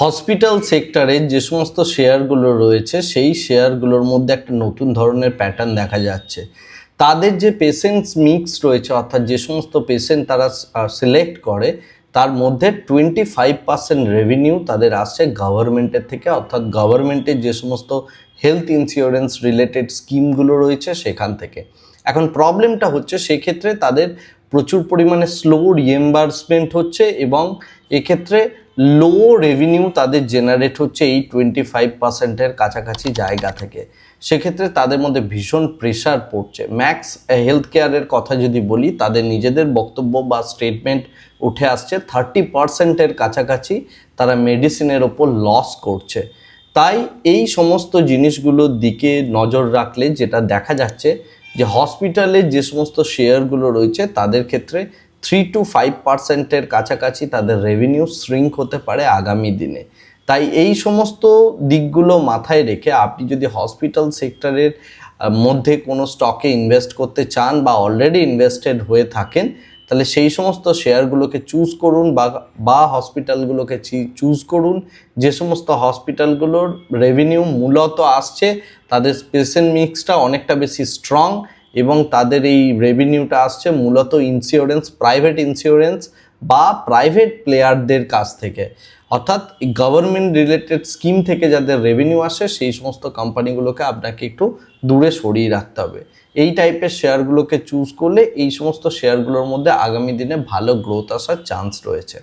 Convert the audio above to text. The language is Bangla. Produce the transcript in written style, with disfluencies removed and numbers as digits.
হসপিটাল সেক্টরে যে সমস্ত শেয়ারগুলো রয়েছে সেই শেয়ারগুলোর মধ্যে একটা নতুন ধরনের প্যাটার্ন দেখা যাচ্ছে। তাদের যে পেশেন্টস মিক্স রয়েছে, অর্থাৎ যে সমস্ত পেশেন্ট তারা সিলেক্ট করে, তার মধ্যে 25% রেভিনিউ তাদের আসছে গভর্নমেন্টের থেকে, অর্থাৎ গভর্নমেন্টের যে সমস্ত হেলথ ইন্স্যুরেন্স রিলেটেড স্কিমগুলো রয়েছে সেখান থেকে। এখন প্রবলেমটা হচ্ছে সেক্ষেত্রে তাদের প্রচুর পরিমাণে স্লো রিএম্বার্সমেন্ট হচ্ছে এবং এক্ষেত্রে লো রেভিনিউ তাদের জেনারেট হচ্ছে এই 25%-এর কাছাকাছি জায়গা থেকে। সেক্ষেত্রে তাদের মধ্যে ভীষণ প্রেশার পড়ছে। ম্যাক্স হেলথ কেয়ারের কথা যদি বলি, তাদের নিজেদের বক্তব্য বা স্টেটমেন্ট উঠে আসছে 30%-এর কাছাকাছি তারা মেডিসিনের ওপর লস করছে। তাই এই সমস্ত জিনিসগুলোর দিকে নজর রাখলে যেটা দেখা যাচ্ছে যে হসপিটালে যে সমস্ত শেয়ারগুলো রয়েছে তাদের ক্ষেত্রে 3-5%-এর কাছাকাছি তাদের রেভিনিউ শ্রিঙ্ক হতে পারে আগামী দিনে। তাই এই সমস্ত দিকগুলো মাথায় রেখে আপনি যদি হসপিটাল সেক্টরের মধ্যে কোনো স্টকে ইনভেস্ট করতে চান বা অলরেডি ইনভেস্টেড হয়ে থাকেন, তাহলে সেই সমস্ত শেয়ারগুলোকে চুজ করুন বা হসপিটালগুলোকে চুজ করুন যে সমস্ত হসপিটালগুলোর রেভিনিউ মূলত আসছে, তাদের পেশেন্ট মিক্সটা অনেকটা বেশি স্ট্রং এবং তাদের এই রেভিনিউটা আসছে মূলত ইন্স্যুরেন্স, প্রাইভেট ইন্স্যুরেন্স বা প্রাইভেট প্লেয়ারদের কাছ থেকে। অর্থাৎ গভর্নমেন্ট রিলেটেড স্কিম থেকে যাদের রেভিনিউ আসে সেই সমস্ত কোম্পানিগুলোকে আপনাকে একটু দূরে সরিয়ে রাখতে হবে। এই টাইপের শেয়ারগুলোকে চুজ করলে এই সমস্ত শেয়ারগুলোর মধ্যে আগামী দিনে ভালো গ্রোথ আসার চান্স রয়েছে।